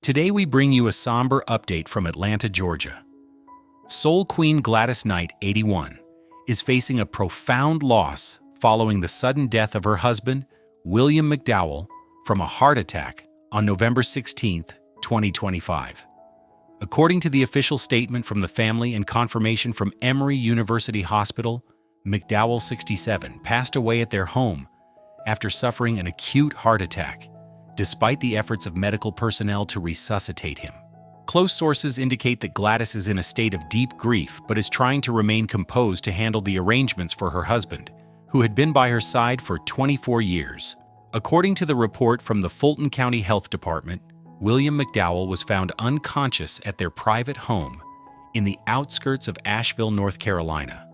Today we bring you a somber update from Atlanta, Georgia. Soul Queen Gladys Knight, 81, is facing a profound loss following the sudden death of her husband, William McDowell, from a heart attack on November 16, 2025. According to the official statement from the family and confirmation from Emory University Hospital, McDowell, 67, passed away at their home after suffering an acute heart attack, despite the efforts of medical personnel to resuscitate him. Close sources indicate that Gladys is in a state of deep grief but is trying to remain composed to handle the arrangements for her husband, who had been by her side for 24 years. According to the report from the Fulton County Health Department, William McDowell was found unconscious at their private home in the outskirts of Asheville, North Carolina,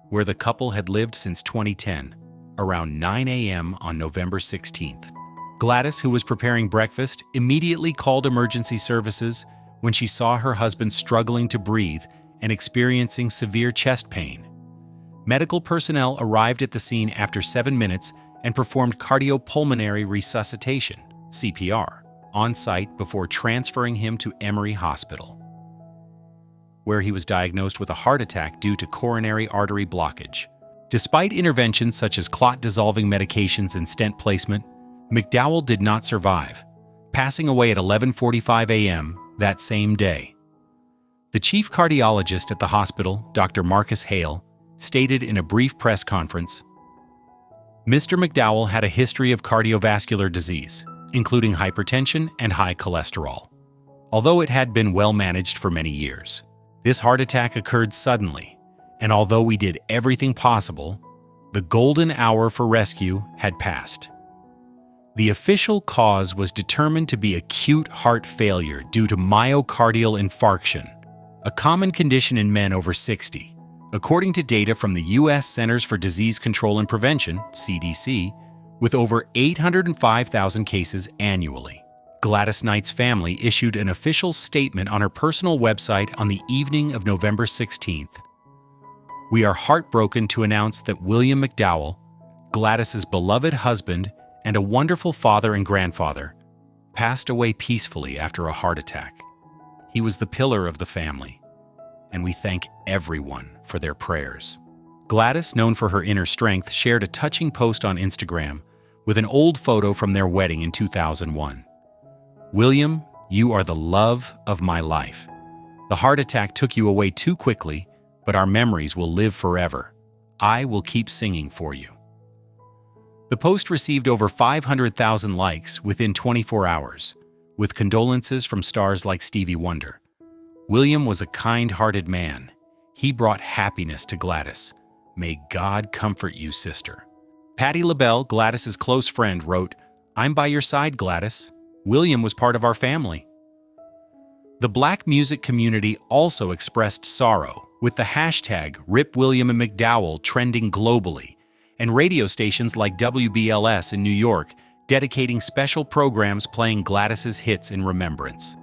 where the couple had lived since 2010, around 9 a.m. on November 16th. Gladys, who was preparing breakfast, immediately called emergency services when she saw her husband struggling to breathe and experiencing severe chest pain. Medical personnel arrived at the scene after 7 minutes and performed cardiopulmonary resuscitation, CPR, on site before transferring him to Emory Hospital, where he was diagnosed with a heart attack due to coronary artery blockage. Despite interventions such as clot-dissolving medications and stent placement, McDowell did not survive, passing away at 11:45 a.m. that same day. The chief cardiologist at the hospital, Dr. Marcus Hale, stated in a brief press conference, "Mr. McDowell had a history of cardiovascular disease, including hypertension and high cholesterol, although it had been well managed for many years. This heart attack occurred suddenly, and although we did everything possible, the golden hour for rescue had passed. The official cause was determined to be acute heart failure due to myocardial infarction, a common condition in men over 60, according to data from the U.S. Centers for Disease Control and Prevention, CDC, with over 805,000 cases annually." Gladys Knight's family issued an official statement on her personal website on the evening of November 16th. "We are heartbroken to announce that William McDowell, Gladys's beloved husband and a wonderful father and grandfather, passed away peacefully after a heart attack. He was the pillar of the family, and we thank everyone for their prayers." Gladys, known for her inner strength, shared a touching post on Instagram with an old photo from their wedding in 2001. "William, you are the love of my life. The heart attack took you away too quickly, but our memories will live forever. I will keep singing for you." The post received over 500,000 likes within 24 hours, with condolences from stars like Stevie Wonder. "William was a kind-hearted man. He brought happiness to Gladys. May God comfort you, sister." Patti LaBelle, Gladys's close friend, wrote, "I'm by your side, Gladys. William was part of our family." The Black music community also expressed sorrow, with the hashtag #RipWilliamMcDowell trending globally, and radio stations like WBLS in New York dedicating special programs playing Gladys's hits in remembrance.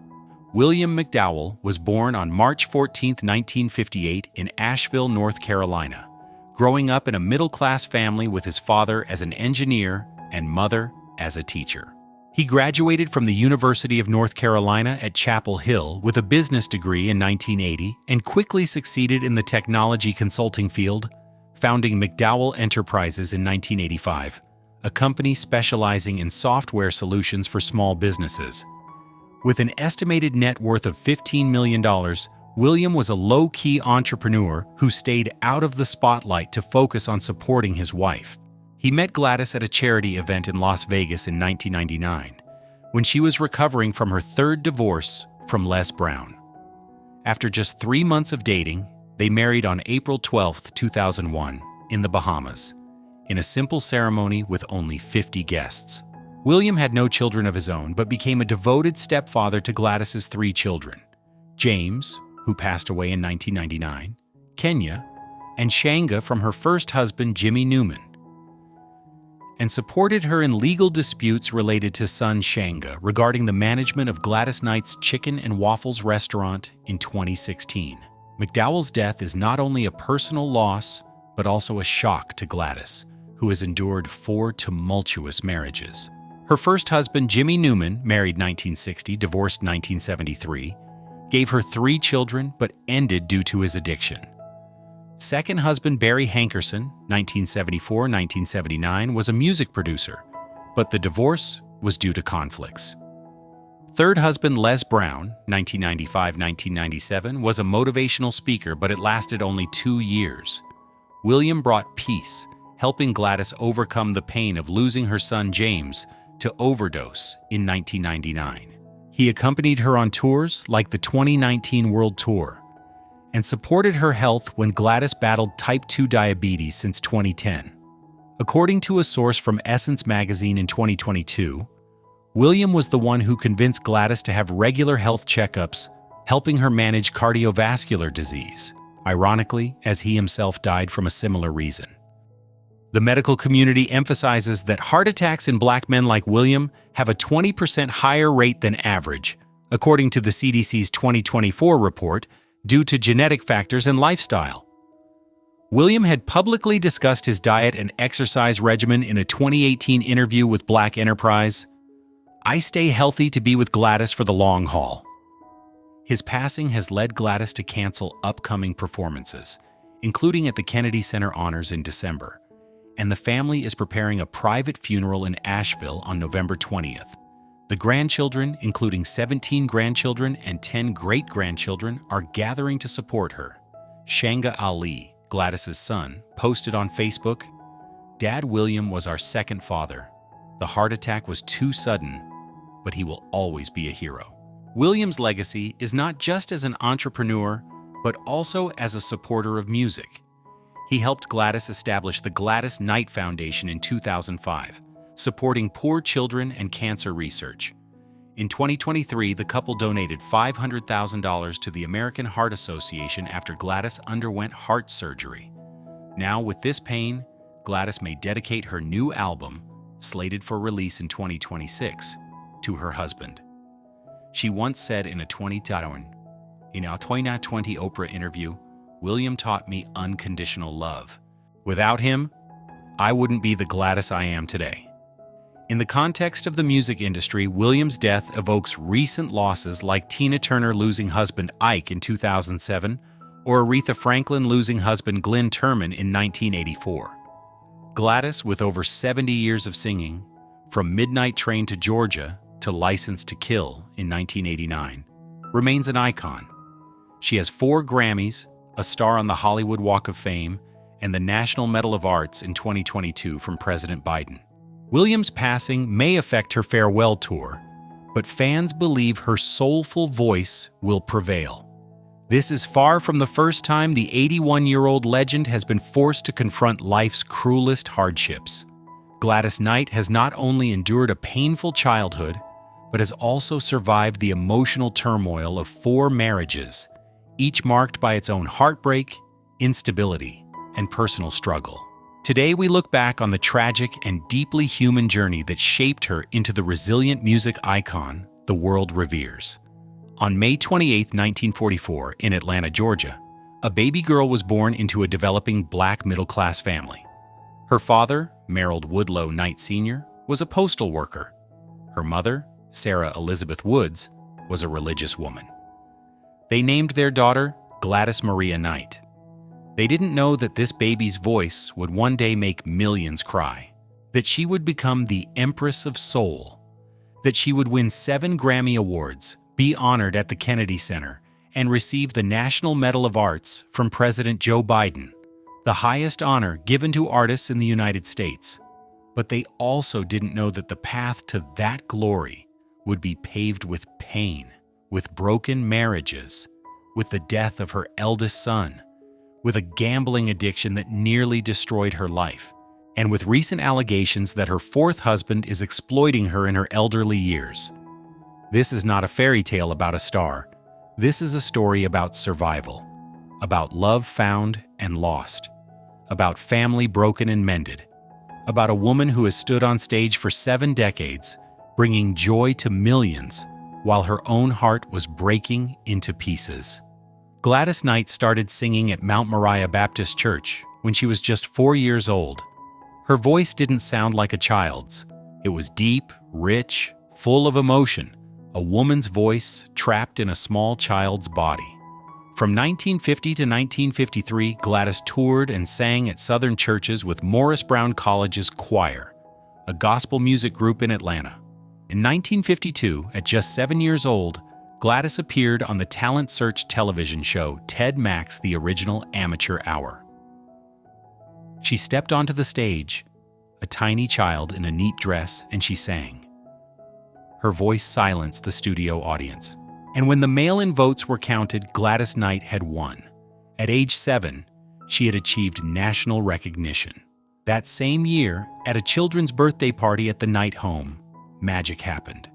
William McDowell was born on March 14, 1958 in Asheville, North Carolina, growing up in a middle-class family with his father as an engineer and mother as a teacher. He graduated from the University of North Carolina at Chapel Hill with a business degree in 1980 and quickly succeeded in the technology consulting field, founding McDowell Enterprises in 1985, a company specializing in software solutions for small businesses. With an estimated net worth of $15 million, William was a low-key entrepreneur who stayed out of the spotlight to focus on supporting his wife. He met Gladys at a charity event in Las Vegas in 1999, when she was recovering from her third divorce from Les Brown. After just 3 months of dating, they married on April 12, 2001, in the Bahamas, in a simple ceremony with only 50 guests. William had no children of his own, but became a devoted stepfather to Gladys's 3 children, James, who passed away in 1999, Kenya, and Shanga from her first husband, Jimmy Newman, and supported her in legal disputes related to son Shanga regarding the management of Gladys Knight's Chicken and Waffles restaurant in 2016. McDowell's death is not only a personal loss, but also a shock to Gladys, who has endured 4 tumultuous marriages. Her first husband, Jimmy Newman, married 1960, divorced 1973, gave her 3 children but ended due to his addiction. Second husband, Barry Hankerson, 1974-1979, was a music producer, but the divorce was due to conflicts. Third husband, Les Brown, 1995-1997, was a motivational speaker, but it lasted only 2 years. William brought peace, helping Gladys overcome the pain of losing her son James to overdose in 1999. He accompanied her on tours like the 2019 World Tour and supported her health when Gladys battled type 2 diabetes since 2010. According to a source from Essence magazine in 2022, William was the one who convinced Gladys to have regular health checkups, helping her manage cardiovascular disease, ironically, as he himself died from a similar reason. The medical community emphasizes that heart attacks in Black men like William have a 20% higher rate than average, according to the CDC's 2024 report, due to genetic factors and lifestyle. William had publicly discussed his diet and exercise regimen in a 2018 interview with Black Enterprise. "I stay healthy to be with Gladys for the long haul." His passing has led Gladys to cancel upcoming performances, including at the Kennedy Center Honors in December, and the family is preparing a private funeral in Asheville on November 20th. The grandchildren, including 17 grandchildren and 10 great-grandchildren, are gathering to support her. Shanga Ali, Gladys's son, posted on Facebook, "Dad William was our second father. The heart attack was too sudden, but he will always be a hero." William's legacy is not just as an entrepreneur, but also as a supporter of music. He helped Gladys establish the Gladys Knight Foundation in 2005, supporting poor children and cancer research. In 2023, the couple donated $500,000 to the American Heart Association after Gladys underwent heart surgery. Now, with this pain, Gladys may dedicate her new album, slated for release in 2026, to her husband. She once said in a 2020 Oprah interview, "William taught me unconditional love. Without him, I wouldn't be the Gladys I am today." In the context of the music industry, William's death evokes recent losses like Tina Turner losing husband Ike in 2007 or Aretha Franklin losing husband Glenn Turman in 1984. Gladys, with over 70 years of singing, from Midnight Train to Georgia to License to Kill in 1989, remains an icon. She has 4 Grammys, a star on the Hollywood Walk of Fame, and the National Medal of Arts in 2022 from President Biden. Williams' passing may affect her farewell tour, but fans believe her soulful voice will prevail. This is far from the first time the 81-year-old legend has been forced to confront life's cruelest hardships. Gladys Knight has not only endured a painful childhood, but has also survived the emotional turmoil of 4 marriages, each marked by its own heartbreak, instability, and personal struggle. Today, we look back on the tragic and deeply human journey that shaped her into the resilient music icon the world reveres. On May 28, 1944, in Atlanta, Georgia, a baby girl was born into a developing Black middle-class family. Her father, Merrill Woodlow Knight Sr., was a postal worker. Her mother, Sarah Elizabeth Woods, was a religious woman. They named their daughter Gladys Maria Knight. They didn't know that this baby's voice would one day make millions cry, that she would become the Empress of Soul, that she would win 7 Grammy Awards, be honored at the Kennedy Center, and receive the National Medal of Arts from President Joe Biden, the highest honor given to artists in the United States. But they also didn't know that the path to that glory would be paved with pain, with broken marriages, with the death of her eldest son, with a gambling addiction that nearly destroyed her life, and with recent allegations that her 4th husband is exploiting her in her elderly years. This is not a fairy tale about a star. This is a story about survival, about love found and lost, about family broken and mended, about a woman who has stood on stage for 7 decades, bringing joy to millions, while her own heart was breaking into pieces. Gladys Knight started singing at Mount Moriah Baptist Church when she was just 4 years old. Her voice didn't sound like a child's, It was deep, rich, full of emotion, a woman's voice trapped in a small child's body. From 1950 to 1953, Gladys toured and sang at Southern churches with Morris Brown College's choir, a gospel music group in Atlanta. In 1952, at just 7 years old, Gladys appeared on the talent search television show Ted Mack's The Original Amateur Hour. She stepped onto the stage, a tiny child in a neat dress, and she sang. Her voice silenced the studio audience. And when the mail-in votes were counted, Gladys Knight had won. At age 7, she had achieved national recognition. That same year, at a children's birthday party at the Knight home, magic happened.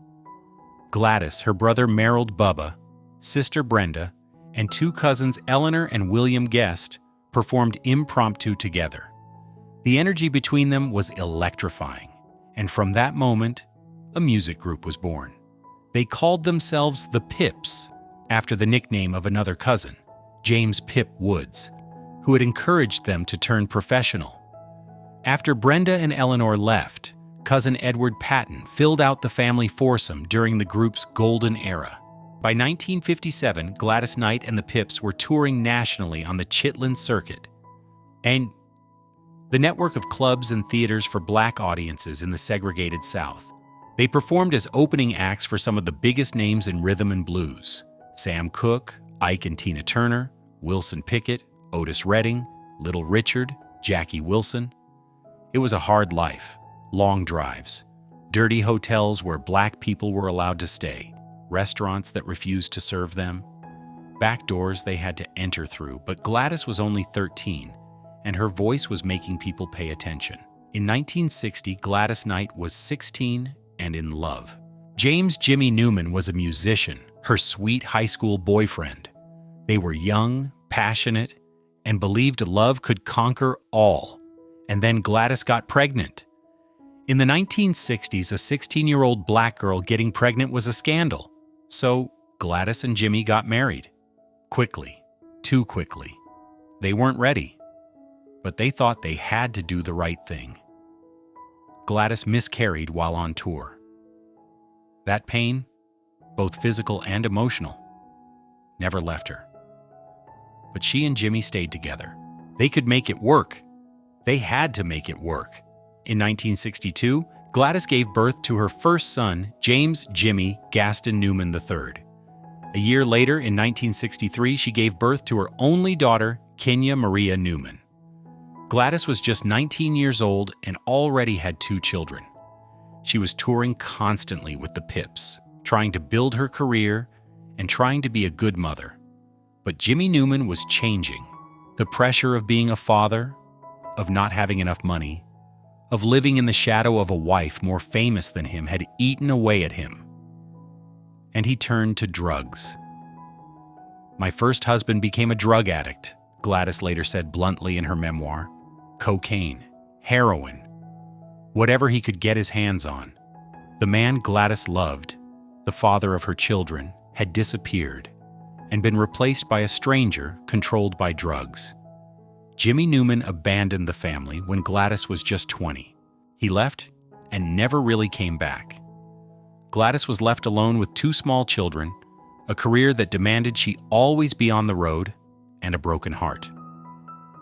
Gladys, her brother Merrill Bubba, sister Brenda, and 2 cousins Eleanor and William Guest performed impromptu together. The energy between them was electrifying, and from that moment, a music group was born. They called themselves the Pips, after the nickname of another cousin, James Pip Woods, who had encouraged them to turn professional. After Brenda and Eleanor left, cousin Edward Patton filled out the family foursome during the group's golden era. By 1957, Gladys Knight and the Pips were touring nationally on the Chitlin Circuit, and the network of clubs and theaters for black audiences in the segregated South. They performed as opening acts for some of the biggest names in rhythm and blues: Sam Cooke, Ike and Tina Turner, Wilson Pickett, Otis Redding, Little Richard, Jackie Wilson. It was a hard life. Long drives, dirty hotels where black people were allowed to stay, restaurants that refused to serve them, back doors they had to enter through. But Gladys was only 13, and her voice was making people pay attention. In 1960, Gladys Knight was 16 and in love. James Jimmy Newman was a musician, her sweet high school boyfriend. They were young, passionate, and believed love could conquer all. And then Gladys got pregnant. In the 1960s, a 16-year-old black girl getting pregnant was a scandal. So Gladys and Jimmy got married. Quickly. Too quickly. They weren't ready. But they thought they had to do the right thing. Gladys miscarried while on tour. That pain, both physical and emotional, never left her. But she and Jimmy stayed together. They could make it work. They had to make it work. In 1962, Gladys gave birth to her first son, James Jimmy Gaston Newman III. A year later, in 1963, she gave birth to her only daughter, Kenya Maria Newman. Gladys was just 19 years old and already had 2 children. She was touring constantly with the Pips, trying to build her career and trying to be a good mother. But Jimmy Newman was changing. The pressure of being a father, of not having enough money, of living in the shadow of a wife more famous than him had eaten away at him. And he turned to drugs. "My first husband became a drug addict," Gladys later said bluntly in her memoir. Cocaine, heroin, whatever he could get his hands on. The man Gladys loved, the father of her children, had disappeared and been replaced by a stranger controlled by drugs. Jimmy Newman abandoned the family when Gladys was just 20. He left and never really came back. Gladys was left alone with 2 small children, a career that demanded she always be on the road, and a broken heart.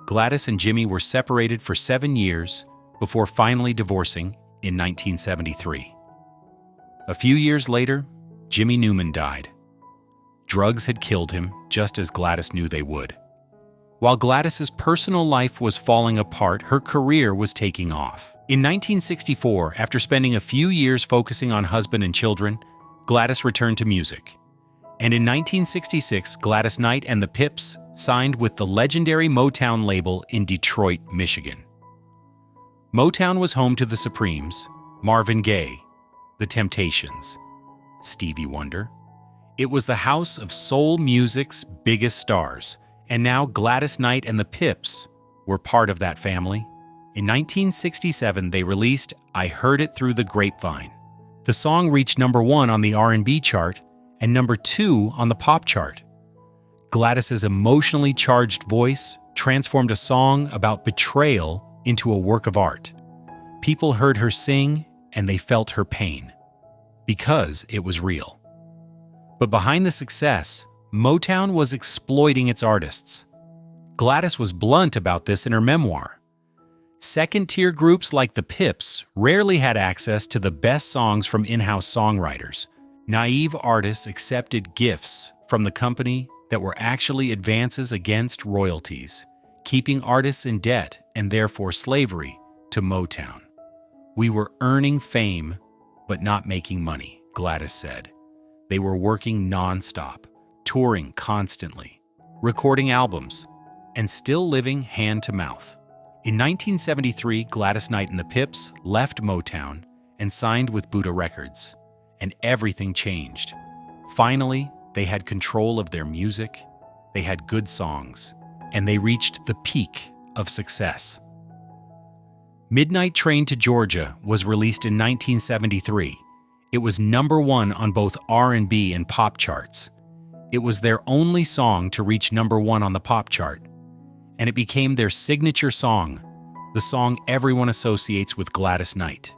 Gladys and Jimmy were separated for 7 years before finally divorcing in 1973. A few years later, Jimmy Newman died. Drugs had killed him, just as Gladys knew they would. While Gladys's personal life was falling apart, her career was taking off. In 1964, after spending a few years focusing on husband and children, Gladys returned to music. And in 1966, Gladys Knight and the Pips signed with the legendary Motown label in Detroit, Michigan. Motown was home to the Supremes, Marvin Gaye, The Temptations, Stevie Wonder. It was the house of soul music's biggest stars, and now Gladys Knight and the Pips were part of that family. In 1967, they released I Heard It Through the Grapevine. The song reached #1 on the R&B chart and #2 on the pop chart. Gladys's emotionally charged voice transformed a song about betrayal into a work of art. People heard her sing and they felt her pain, because it was real. But behind the success, Motown was exploiting its artists. Gladys was blunt about this in her memoir. Second-tier groups like the Pips rarely had access to the best songs from in-house songwriters. Naive artists accepted gifts from the company that were actually advances against royalties, keeping artists in debt and therefore slavery to Motown. "We were earning fame, but not making money," Gladys said. They were working non-stop, touring constantly, recording albums, and still living hand-to-mouth. In 1973, Gladys Knight and the Pips left Motown and signed with Buddha Records, and everything changed. Finally, they had control of their music, they had good songs, and they reached the peak of success. Midnight Train to Georgia was released in 1973. It was #1 on both R&B and pop charts. It was their only song to reach #1 on the pop chart, and it became their signature song, the song everyone associates with Gladys Knight.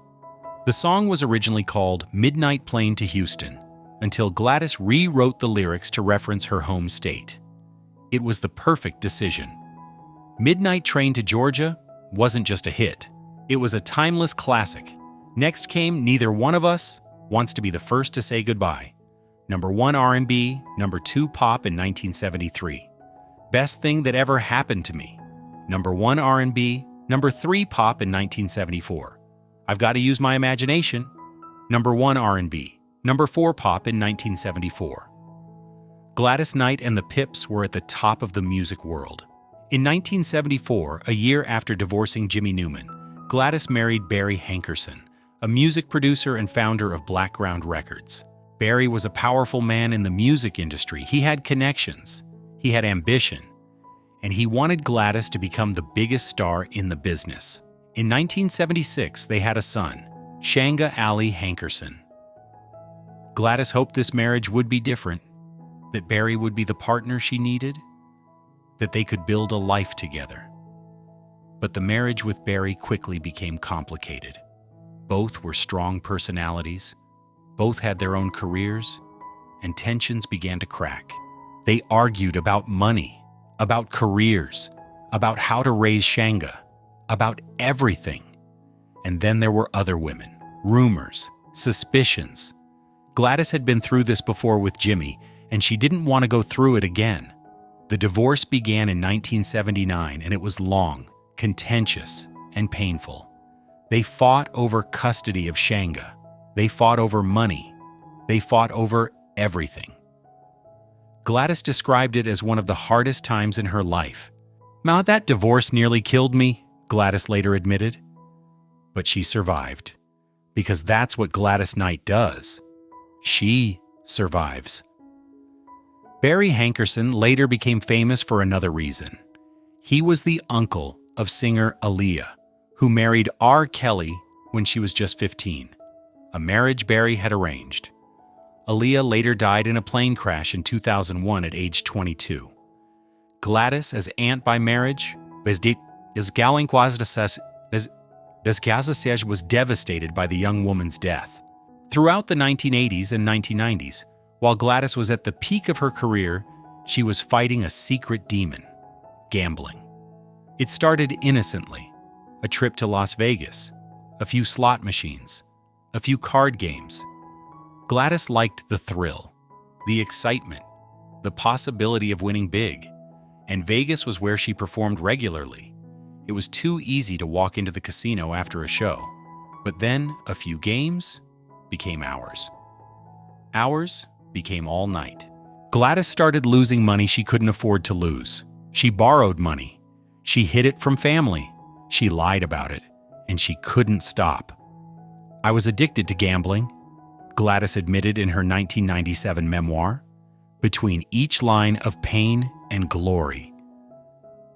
The song was originally called Midnight Plane to Houston, until Gladys rewrote the lyrics to reference her home state. It was the perfect decision. Midnight Train to Georgia wasn't just a hit. It was a timeless classic. Next came Neither One of Us Wants to Be the First to Say Goodbye, #1 R&B, #2 pop in 1973. Best Thing That Ever Happened to Me, #1 R&B, #3 pop in 1974. I've Got to Use My Imagination, #1 R&B, #4 pop in 1974. Gladys Knight and the Pips were at the top of the music world. In 1974, a year after divorcing Jimmy Newman, Gladys married Barry Hankerson, a music producer and founder of Blackground Records. Barry was a powerful man in the music industry. He had connections, he had ambition, and he wanted Gladys to become the biggest star in the business. In 1976, they had a son, Shanga Ali Hankerson. Gladys hoped this marriage would be different, that Barry would be the partner she needed, that they could build a life together. But the marriage with Barry quickly became complicated. Both were strong personalities, both had their own careers, and tensions began to crack. They argued about money, about careers, about how to raise Shanga, about everything. And then there were other women, rumors, suspicions. Gladys had been through this before with Jimmy, and she didn't want to go through it again. The divorce began in 1979, and it was long, contentious, and painful. They fought over custody of Shanga. They fought over money. They fought over everything. Gladys described it as one of the hardest times in her life. "Ma, that divorce nearly killed me," Gladys later admitted. But she survived, because that's what Gladys Knight does. She survives. Barry Hankerson later became famous for another reason. He was the uncle of singer Aaliyah, who married R. Kelly when she was just 15, a marriage Barry had arranged. Aaliyah later died in a plane crash in 2001 at age 22. Gladys, as aunt by marriage, was devastated by the young woman's death. Throughout the 1980s and 1990s, while Gladys was at the peak of her career, she was fighting a secret demon: gambling. It started innocently: a trip to Las Vegas, a few slot machines, a few card games. Gladys liked the thrill, the excitement, the possibility of winning big, and Vegas was where she performed regularly. It was too easy to walk into the casino after a show. But then a few games became hours. Hours became all night. Gladys started losing money she couldn't afford to lose. She borrowed money. She hid it from family. She lied about it, and she couldn't stop. "I was addicted to gambling," Gladys admitted in her 1997 memoir, "between each line of pain and glory.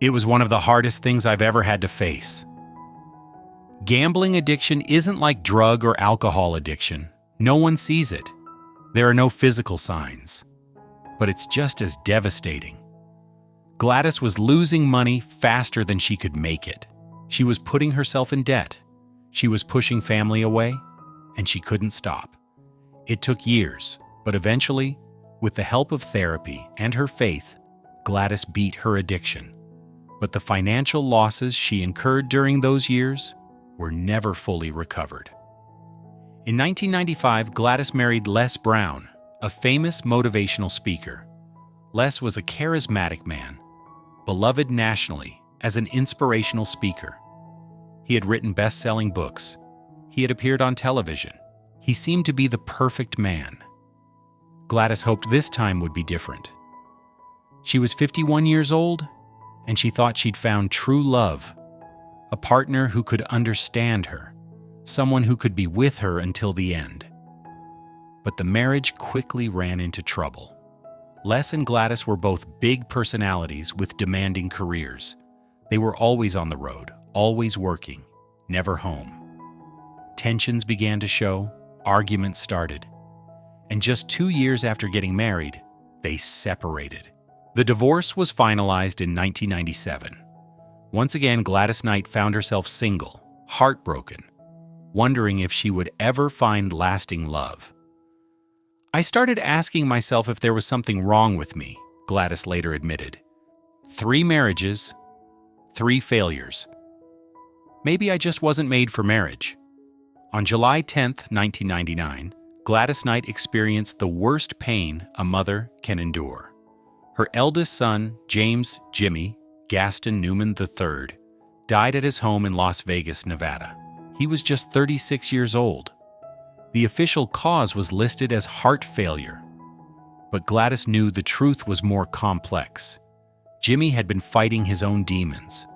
It was one of the hardest things I've ever had to face." Gambling addiction isn't like drug or alcohol addiction. No one sees it. There are no physical signs. But it's just as devastating. Gladys was losing money faster than she could make it. She was putting herself in debt. She was pushing family away. and she couldn't stop. It took years, but eventually, with the help of therapy and her faith, Gladys beat her addiction. But the financial losses she incurred during those years were never fully recovered. In 1995, Gladys married Les Brown, a famous motivational speaker. Les was a charismatic man, beloved nationally as an inspirational speaker. He had written best-selling books. He had appeared on television. He seemed to be the perfect man. Gladys hoped this time would be different. She was 51 years old, and she thought she'd found true love, a partner who could understand her, someone who could be with her until the end. But the marriage quickly ran into trouble. Les and Gladys were both big personalities with demanding careers. They were always on the road, always working, never home. Tensions began to show, arguments started, and just 2 years after getting married, they separated. The divorce was finalized in 1997. Once again, Gladys Knight found herself single, heartbroken, wondering if she would ever find lasting love. "I started asking myself if there was something wrong with me," Gladys later admitted. 3 marriages, 3 failures. Maybe I just wasn't made for marriage. On July 10, 1999, Gladys Knight experienced the worst pain a mother can endure. Her eldest son, James Jimmy Gaston Newman III, died at his home in Las Vegas, Nevada. He was just 36 years old. The official cause was listed as heart failure, but Gladys knew the truth was more complex. Jimmy had been fighting his own demons.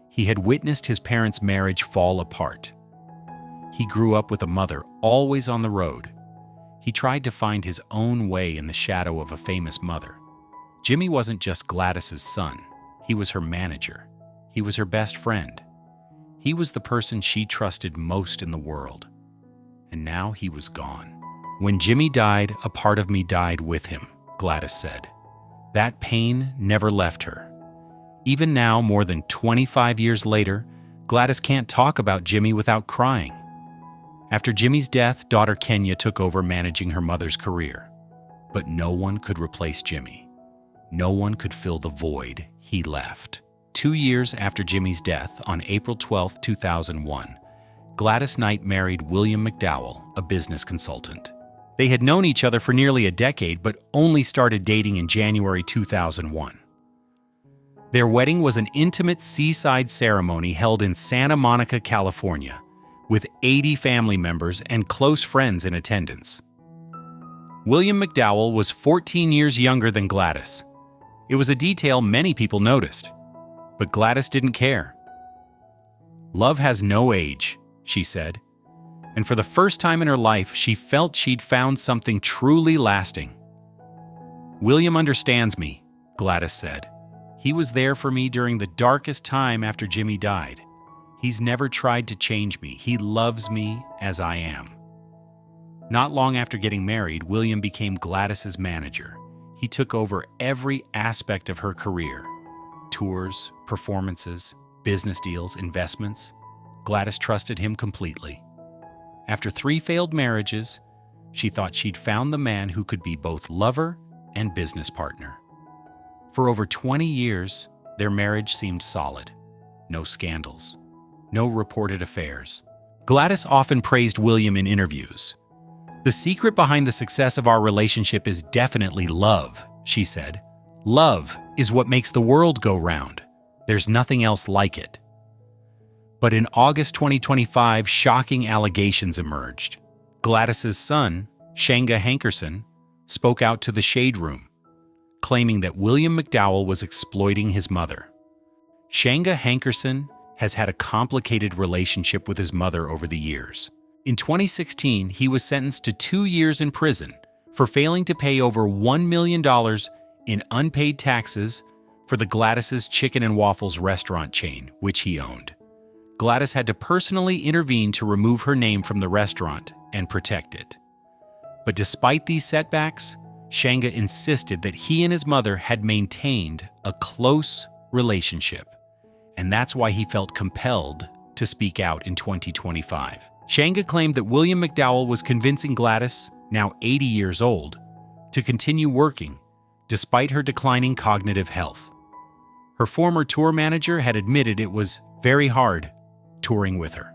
He had witnessed his parents' marriage fall apart. He grew up with a mother always on the road. He tried to find his own way in the shadow of a famous mother. Jimmy wasn't just Gladys's son. He was her manager. He was her best friend. He was the person she trusted most in the world. And now he was gone. "When Jimmy died, a part of me died with him," Gladys said. That pain never left her. Even now, more than 25 years later, Gladys can't talk about Jimmy without crying. After Jimmy's death, daughter Kenya took over managing her mother's career. But no one could replace Jimmy. No one could fill the void he left. 2 years after Jimmy's death, on April 12, 2001, Gladys Knight married William McDowell, a business consultant. They had known each other for nearly a decade, but only started dating in January 2001. Their wedding was an intimate seaside ceremony held in Santa Monica, California, with 80 family members and close friends in attendance. William McDowell was 14 years younger than Gladys. It was a detail many people noticed, but Gladys didn't care. "Love has no age," she said, and for the first time in her life, she felt she'd found something truly lasting. "William understands me," Gladys said. "He was there for me during the darkest time after Jimmy died. He's never tried to change me. He loves me as I am." Not long after getting married, William became Gladys's manager. He took over every aspect of her career: tours, performances, business deals, investments. Gladys trusted him completely. After 3 failed marriages, she thought she'd found the man who could be both lover and business partner. For over 20 years, their marriage seemed solid. No scandals. No reported affairs. Gladys often praised William in interviews. "The secret behind the success of our relationship is definitely love," she said. "Love is what makes the world go round. There's nothing else like it." But in August 2025, shocking allegations emerged. Gladys's son, Shanga Hankerson, spoke out to the Shade Room, claiming that William McDowell was exploiting his mother. Shanga Hankerson has had a complicated relationship with his mother over the years. In 2016, he was sentenced to 2 years in prison for failing to pay over $1 million in unpaid taxes for the Gladys's Chicken and Waffles restaurant chain, which he owned. Gladys had to personally intervene to remove her name from the restaurant and protect it. But despite these setbacks, Shanga insisted that he and his mother had maintained a close relationship, and that's why he felt compelled to speak out in 2025. Shanga claimed that William McDowell was convincing Gladys, now 80 years old, to continue working, despite her declining cognitive health. Her former tour manager had admitted it was very hard touring with her.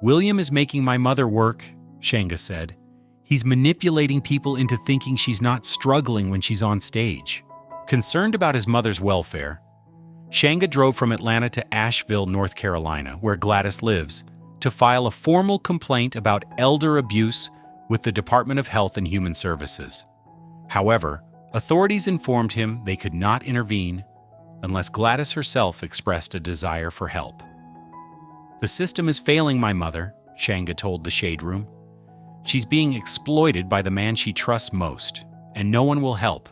"William is making my mother work," Shanga said. "He's manipulating people into thinking she's not struggling when she's on stage." Concerned about his mother's welfare, Shanga drove from Atlanta to Asheville, North Carolina, where Gladys lives, to file a formal complaint about elder abuse with the Department of Health and Human Services. However, authorities informed him they could not intervene unless Gladys herself expressed a desire for help. "The system is failing my mother," Shanga told the Shade Room. "She's being exploited by the man she trusts most, and no one will help."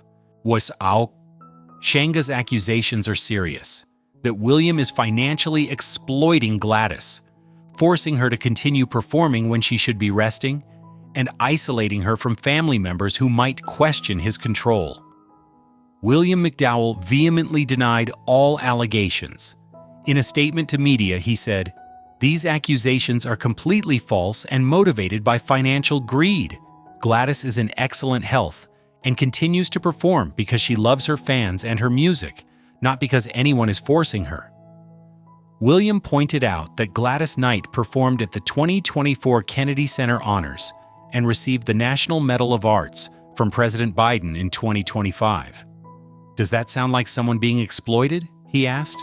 Shanga's accusations are serious, that William is financially exploiting Gladys, forcing her to continue performing when she should be resting, and isolating her from family members who might question his control. William McDowell vehemently denied all allegations. In a statement to media, he said, "These accusations are completely false and motivated by financial greed. Gladys is in excellent health and continues to perform because she loves her fans and her music, not because anyone is forcing her." William pointed out that Gladys Knight performed at the 2024 Kennedy Center Honors and received the National Medal of Arts from President Biden in 2025. "Does that sound like someone being exploited?" he asked.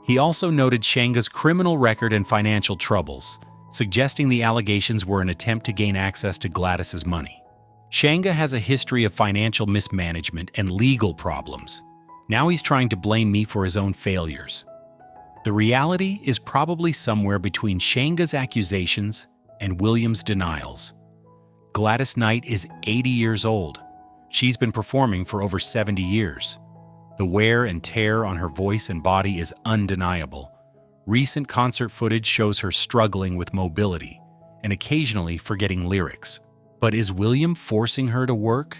He also noted Shanga's criminal record and financial troubles, suggesting the allegations were an attempt to gain access to Gladys's money. Shanga has a history of financial mismanagement and legal problems. Now he's trying to blame me for his own failures. The reality is probably somewhere between Shanga's accusations and William's denials. Gladys Knight is 80 years old. She's been performing for over 70 years. The wear and tear on her voice and body is undeniable. Recent concert footage shows her struggling with mobility and occasionally forgetting lyrics. But is William forcing her to work?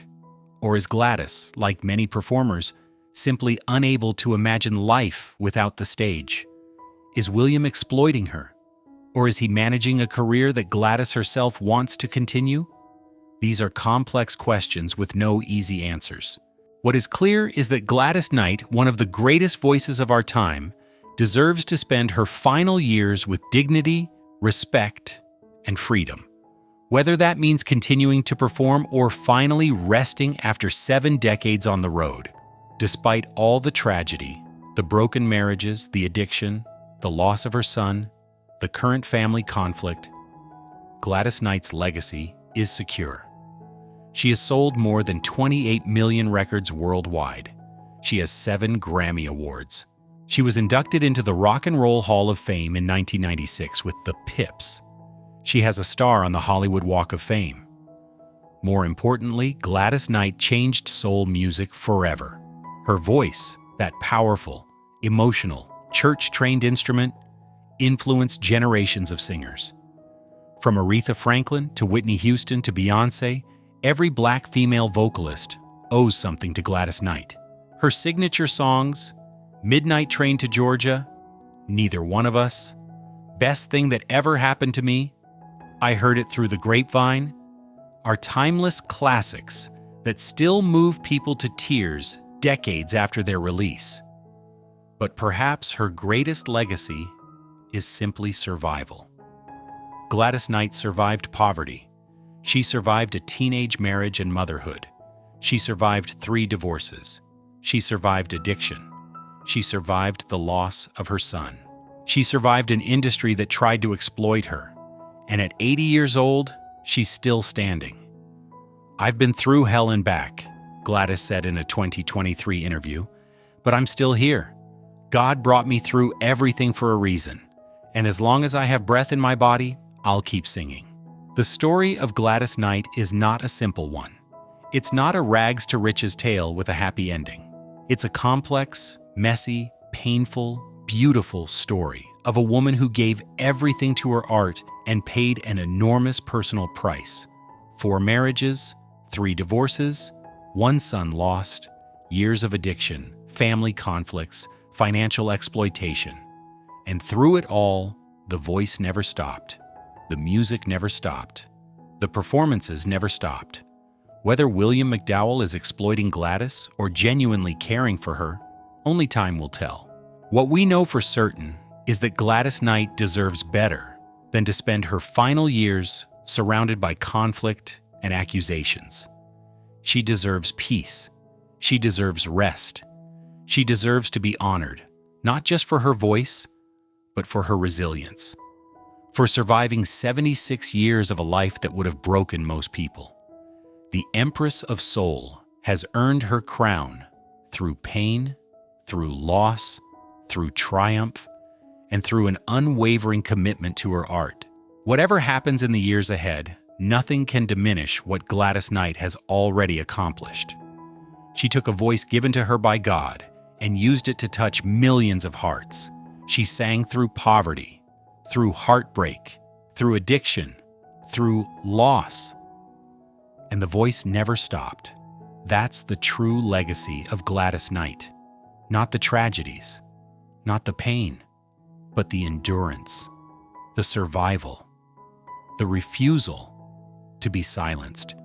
Or is Gladys, like many performers, simply unable to imagine life without the stage? Is William exploiting her? Or is he managing a career that Gladys herself wants to continue? These are complex questions with no easy answers. What is clear is that Gladys Knight, one of the greatest voices of our time, deserves to spend her final years with dignity, respect, and freedom. Whether that means continuing to perform or finally resting after 7 decades on the road. Despite all the tragedy, the broken marriages, the addiction, the loss of her son, the current family conflict, Gladys Knight's legacy is secure. She has sold more than 28 million records worldwide. She has 7 Grammy Awards. She was inducted into the Rock and Roll Hall of Fame in 1996 with the Pips. She has a star on the Hollywood Walk of Fame. More importantly, Gladys Knight changed soul music forever. Her voice, that powerful, emotional, church-trained instrument, influenced generations of singers. From Aretha Franklin to Whitney Houston to Beyoncé, every Black female vocalist owes something to Gladys Knight. Her signature songs, Midnight Train to Georgia, Neither One of Us, Best Thing That Ever Happened to Me, I Heard It Through the Grapevine, are timeless classics that still move people to tears decades after their release. But perhaps her greatest legacy is simply survival. Gladys Knight survived poverty. She survived a teenage marriage and motherhood. She survived 3 divorces. She survived addiction. She survived the loss of her son. She survived an industry that tried to exploit her. And at 80 years old, she's still standing. "I've been through hell and back," Gladys said in a 2023 interview, "but I'm still here. God brought me through everything for a reason, and as long as I have breath in my body, I'll keep singing." The story of Gladys Knight is not a simple one. It's not a rags to riches tale with a happy ending. It's a complex, messy, painful, beautiful story of a woman who gave everything to her art and paid an enormous personal price. 4 marriages, 3 divorces, 1 son lost, years of addiction, family conflicts, financial exploitation. And through it all, the voice never stopped. The music never stopped. The performances never stopped. Whether William McDowell is exploiting Gladys or genuinely caring for her, only time will tell. What we know for certain is that Gladys Knight deserves better than to spend her final years surrounded by conflict and accusations. She deserves peace. She deserves rest. She deserves to be honored, not just for her voice, but for her resilience, for surviving 76 years of a life that would have broken most people. The Empress of Soul has earned her crown through pain, through loss, through triumph, and through an unwavering commitment to her art. Whatever happens in the years ahead, nothing can diminish what Gladys Knight has already accomplished. She took a voice given to her by God and used it to touch millions of hearts. She sang through poverty, through heartbreak, through addiction, through loss. And the voice never stopped. That's the true legacy of Gladys Knight. Not the tragedies, not the pain, but the endurance, the survival, the refusal to be silenced.